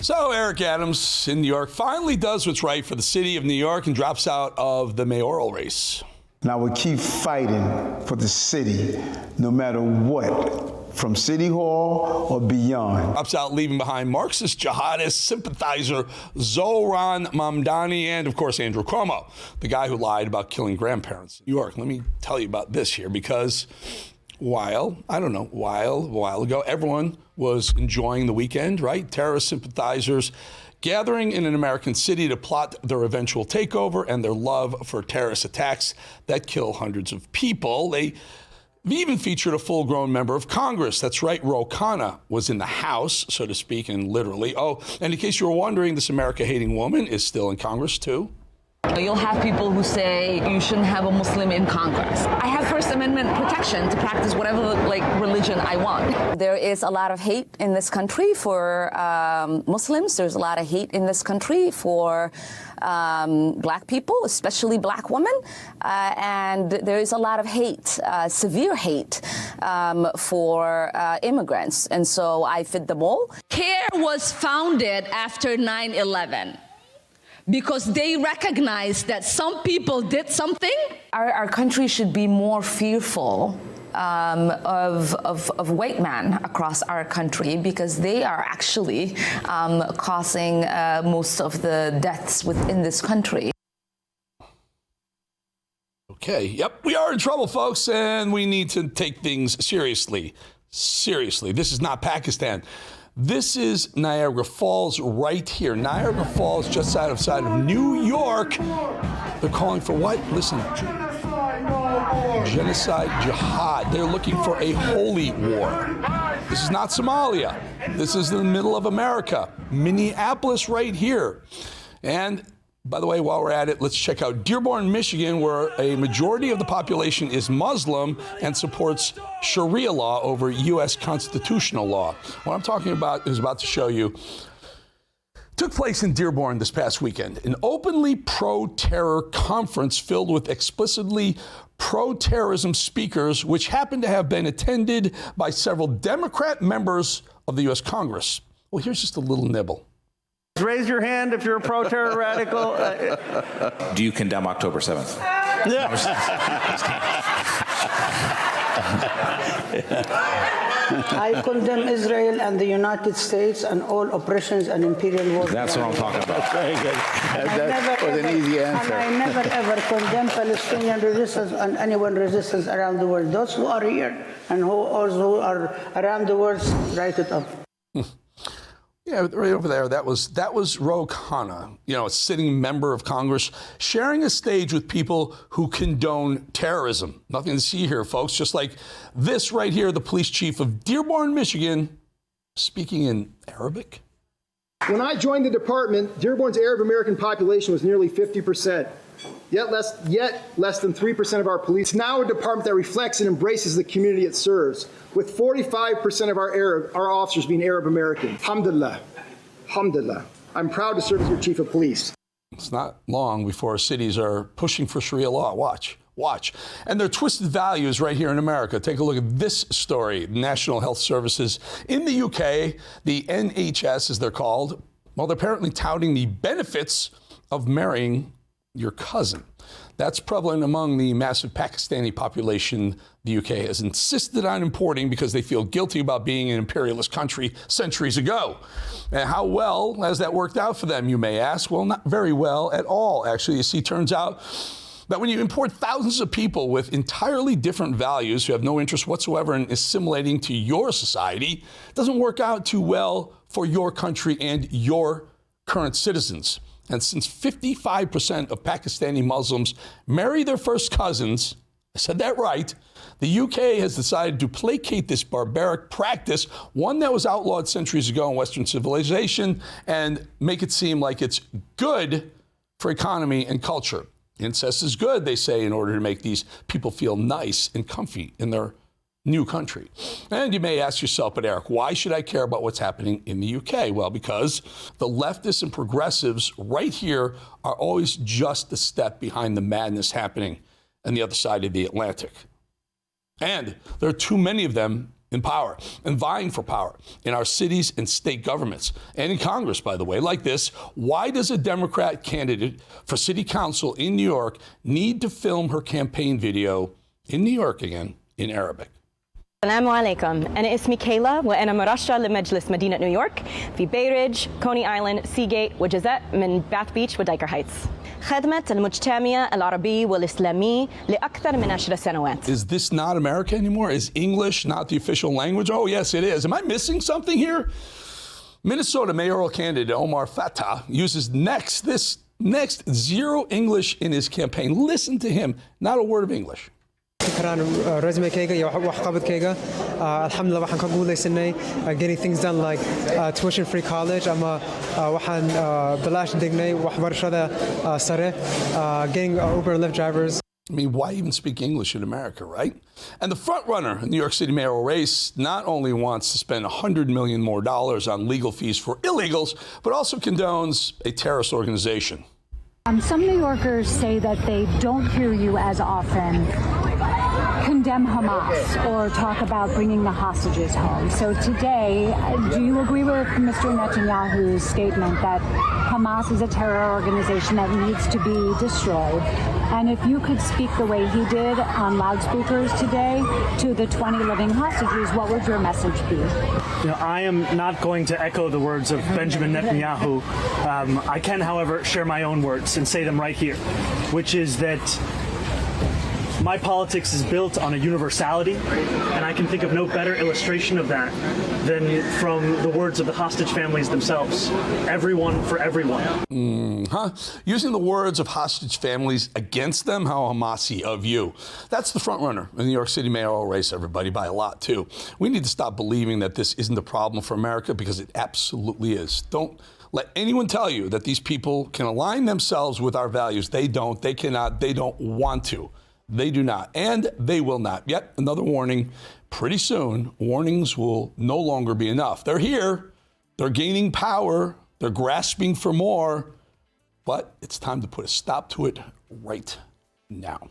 So Eric Adams in New York finally does what's right for the city of New York and drops out of the mayoral race. And I will keep fighting for the city no matter what, from City Hall or beyond. Drops out, leaving behind Marxist jihadist sympathizer Zohran Mamdani and, of course, Andrew Cuomo, the guy who lied about killing grandparents in New York. Let me tell you about this here, because a while ago, everyone was enjoying the weekend, right? Terrorist sympathizers gathering in an American city to plot their eventual takeover and their love for terrorist attacks that kill hundreds of people. They even featured a full-grown member of Congress. That's right, Ro Khanna was in the House, so to speak, and literally. Oh, and in case you were wondering, this America-hating woman is still in Congress, too. You'll have people who say you shouldn't have a Muslim in Congress. I have First Amendment protection to practice whatever religion I want. There is a lot of hate in this country for Muslims. There's a lot of hate in this country for black people, especially black women. And there is a lot of hate, severe hate for immigrants. And so I fit them all. CARE was founded after 9/11. Because they recognize that some people did something. Our country should be more fearful of white men across our country, because they are actually causing most of the deaths within this country. Okay, yep, we are in trouble, folks, and we need to take things seriously. Seriously, this is not Pakistan. This is Niagara Falls right here. Niagara Falls, just outside of New York. They're calling for what? Listen. Genocide, jihad. They're looking for a holy war. This is not Somalia. This is in the middle of America. Minneapolis right here. And by the way, while we're at it, let's check out Dearborn, Michigan, where a majority of the population is Muslim and supports Sharia law over U.S. constitutional law. What I'm talking about is about to show you. Took place in Dearborn this past weekend, an openly pro-terror conference filled with explicitly pro-terrorism speakers, which happened to have been attended by several Democrat members of the U.S. Congress. Well, here's just a little nibble. Raise your hand if you're a pro-terror radical. Do you condemn October 7th? Yeah. I condemn Israel and the United States and all oppressions and imperial wars. That's what I'm talking about. Very good. That was an easy answer. And I never ever condemn Palestinian resistance and anyone resistance around the world. Those who are here and who also are around the world, write it up. Yeah, right over there, that was Ro Khanna, a sitting member of Congress, sharing a stage with people who condone terrorism. Nothing to see here, folks. Just like this right here, the police chief of Dearborn, Michigan, speaking in Arabic. When I joined the department, Dearborn's Arab American population was nearly 50%. Yet less than 3% of our police. It's now a department that reflects and embraces the community it serves, with 45% of our officers being Arab American. Alhamdulillah. Alhamdulillah. I'm proud to serve as your chief of police. It's not long before cities are pushing for Sharia law. Watch. And their twisted values right here in America. Take a look at this story. National Health Services in the UK, the NHS as they're called, well, they're apparently touting the benefits of marrying your cousin. That's prevalent among the massive Pakistani population the UK has insisted on importing because they feel guilty about being an imperialist country centuries ago. And how well has that worked out for them, you may ask? Well, not very well at all, actually. You see, turns out that when you import thousands of people with entirely different values who have no interest whatsoever in assimilating to your society, it doesn't work out too well for your country and your current citizens. And since 55% of Pakistani Muslims marry their first cousins, I said that right, the UK has decided to placate this barbaric practice, one that was outlawed centuries ago in Western civilization, and make it seem like it's good for economy and culture. Incest is good, they say, in order to make these people feel nice and comfy in their new country. And you may ask yourself, but Eric, why should I care about what's happening in the UK? Well, because the leftists and progressives right here are always just a step behind the madness happening on the other side of the Atlantic. And there are too many of them in power and vying for power in our cities and state governments and in Congress, by the way, like this. Why does a Democrat candidate for city council in New York need to film her campaign video in New York again in Arabic? السلام عليكم أنا اسمي كيلا وأنا مرشحة لمجلس مدينة نيويورك في بيريدج، كوني آيلاند، سيجيت وجزء من باث بيتش ودايكر هايتس. خدمة المجتمع العربي والإسلامي لأكثر من 10 سنوات. Is this not America anymore? Is English not the official language? Oh, yes, it is. Am I missing something here? Minnesota mayoral candidate Omar Fattah uses this next zero English in his campaign. Listen to him. Not a word of English. resume kayga iyo waxqabadkayga alxamdulillah waxaan ka guulaysanay getting things done like tuition free college ama waxaan bilaash degnay waxbarashada sare getting Uber and Lyft drivers. I mean, why even speak English in America, right? And the frontrunner in the New York City mayoral race not only wants to spend $100 million more on legal fees for illegals, but also condones a terrorist organization. Some New Yorkers say that they don't hear you as often condemn Hamas or talk about bringing the hostages home. So today, do you agree with Mr. Netanyahu's statement that Hamas is a terror organization that needs to be destroyed? And if you could speak the way he did on loudspeakers today to the 20 living hostages, what would your message be? You know, I am not going to echo the words of Benjamin Netanyahu. I can, however, share my own words and say them right here, which is that my politics is built on a universality, and I can think of no better illustration of that than from the words of the hostage families themselves. Everyone for everyone. Using the words of hostage families against them, how Hamasi of you. That's the frontrunner in the New York City mayoral race, everybody, by a lot, too. We need to stop believing that this isn't a problem for America, because it absolutely is. Don't let anyone tell you that these people can align themselves with our values. They don't. They cannot. They don't want to. They do not, and they will not. Yet another warning. Pretty soon, warnings will no longer be enough. They're here. They're gaining power. They're grasping for more. But it's time to put a stop to it right now.